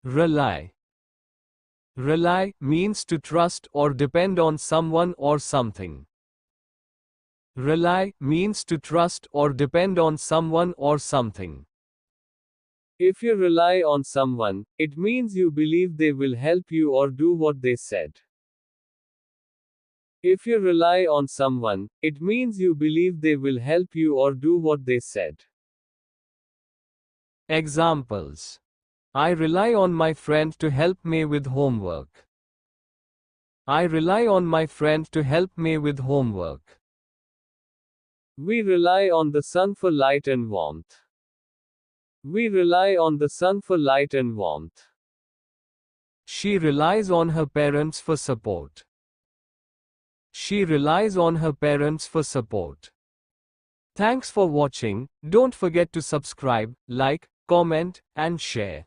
Rely. Rely means to trust or depend on someone or something. Rely means to trust or depend on someone or something. If you rely on someone, it means you believe they will help you or do what they said. If you rely on someone, it means you believe they will help you or do what they said. Examples. I rely on my friend to help me with homework. I rely on my friend to help me with homework. We rely on the sun for light and warmth. We rely on the sun for light and warmth. She relies on her parents for support. She relies on her parents for support. Thanks for watching. Don't forget to subscribe, like, comment, and share.